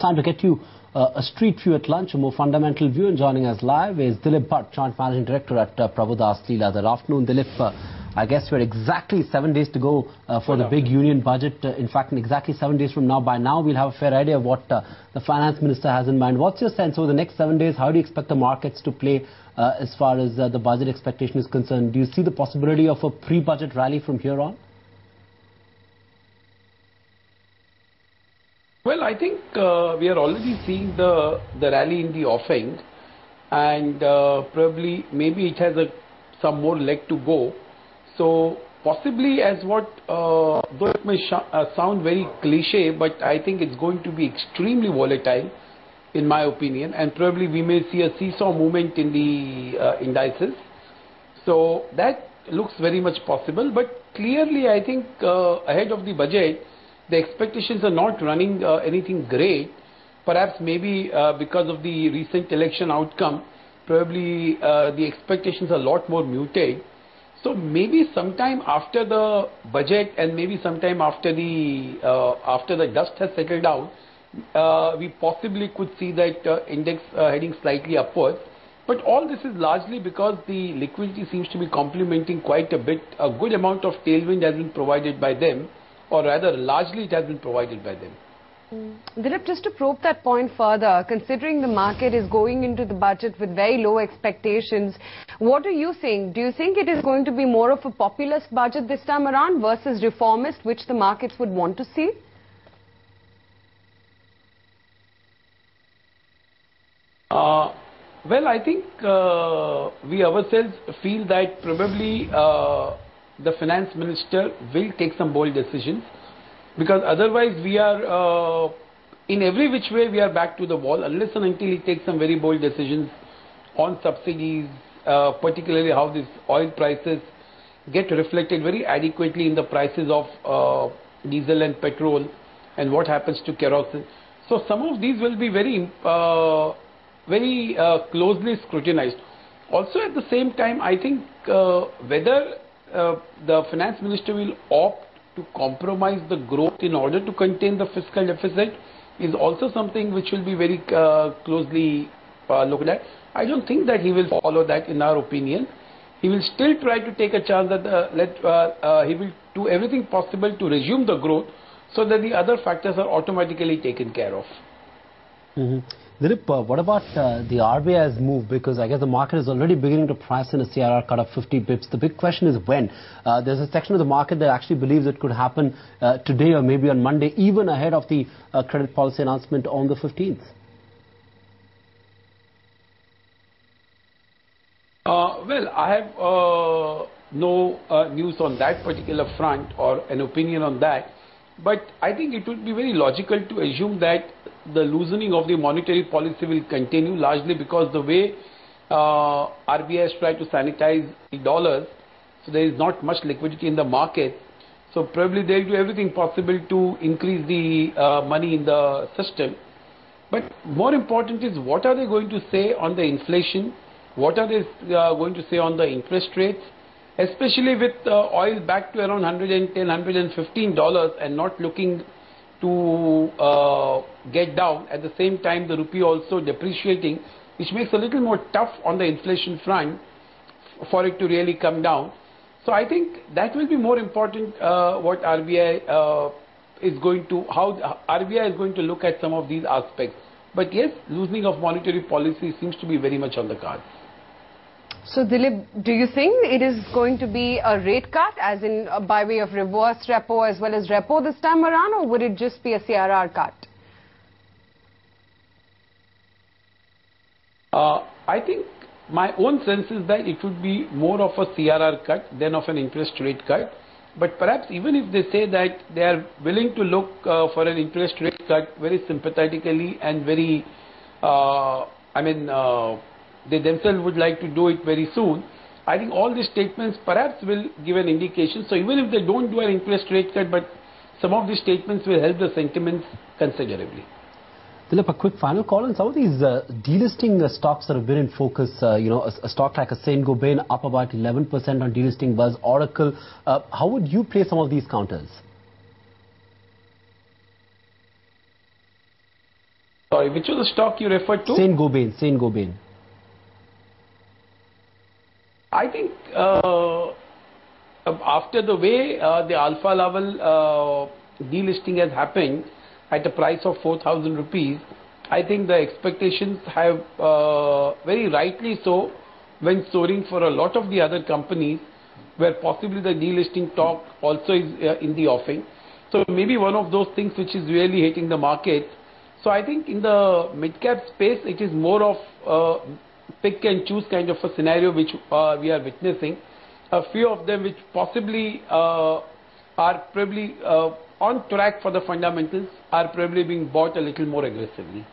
Time to get you a street view at lunch, a more fundamental view, and joining us live is Dilip Bhatt, Joint Managing Director at Prabhudas Lilladher. Afternoon, Dilip. I guess we're exactly 7 days to go for the big union budget. In fact, in exactly 7 days from now, by now, we'll have a fair idea of what the finance minister has in mind. What's your sense over the next 7 days? How do you expect the markets to play as far as the budget expectation is concerned? Do you see the possibility of a pre-budget rally from here on? Well, I think we are already seeing the rally in the offing, and probably maybe it has some more leg to go. So possibly, as what though it may sound very cliche, but I think it's going to be extremely volatile, in my opinion, and probably we may see a seesaw movement in the indices. So that looks very much possible, but clearly I think ahead of the budget, the expectations are not running anything great. Perhaps maybe because of the recent election outcome, probably the expectations are a lot more muted. So maybe sometime after the budget and maybe sometime after the dust has settled down, we possibly could see that index heading slightly upwards. But all this is largely because the liquidity seems to be complementing quite a bit. A good amount of tailwind has been provided by them, or rather largely it has been provided by them. Dilip, just to probe that point further, considering the market is going into the budget with very low expectations, what are you saying? Do you think it is going to be more of a populist budget this time around versus reformist, which the markets would want to see? Well, I think we ourselves feel that probably the finance minister will take some bold decisions, because otherwise we are in every which way we are back to the wall unless and until he takes some very bold decisions on subsidies, particularly how these oil prices get reflected very adequately in the prices of diesel and petrol, and what happens to kerosene. So some of these will be very closely scrutinized. Also at the same time, I think whether the finance minister will opt to compromise the growth in order to contain the fiscal deficit is also something which will be very closely looked at. I don't think that he will follow that, in our opinion. He will still try to take a chance that he will do everything possible to resume the growth so that the other factors are automatically taken care of. Dilip, what about the RBI's move? Because I guess the market is already beginning to price in a CRR cut of 50 bips. The big question is when. There's a section of the market that actually believes it could happen today or maybe on Monday, even ahead of the credit policy announcement on the 15th. Well, I have no news on that particular front or an opinion on that. But I think it would be very logical to assume that the loosening of the monetary policy will continue, largely because the way RBI has tried to sanitize the dollars, so there is not much liquidity in the market. So probably they will do everything possible to increase the money in the system. But more important is, what are they going to say on the inflation? What are they going to say on the interest rates? Especially with oil back to around $110, $115 and not looking to get down. At the same time, the rupee also depreciating, which makes it a little more tough on the inflation front for it to really come down. So I think that will be more important, what RBI is going to, how RBI is going to look at some of these aspects. But yes, loosening of monetary policy seems to be very much on the cards. So Dilip, do you think it is going to be a rate cut, as in by way of reverse repo as well as repo this time around, or would it just be a CRR cut? I think my own sense is that it would be more of a CRR cut than of an interest rate cut. But perhaps even if they say that they are willing to look for an interest rate cut very sympathetically and very, they themselves would like to do it very soon, I think all these statements perhaps will give an indication. So even if they don't do an interest rate cut, but some of these statements will help the sentiments considerably. Dilip, a quick final call on some of these delisting stocks that have been in focus. A stock like a Saint-Gobain up about 11% on delisting buzz. Oracle. How would you play some of these counters? Sorry, which was the stock you referred to? Saint-Gobain. I think after the way the Alpha level delisting has happened at a price of 4,000 rupees, I think the expectations have very rightly so when soaring for a lot of the other companies where possibly the delisting talk also is in the offing. So maybe one of those things which is really hitting the market. So I think in the mid-cap space, it is more of pick and choose kind of a scenario which we are witnessing. A few of them which possibly are probably on track for the fundamentals are probably being bought a little more aggressively.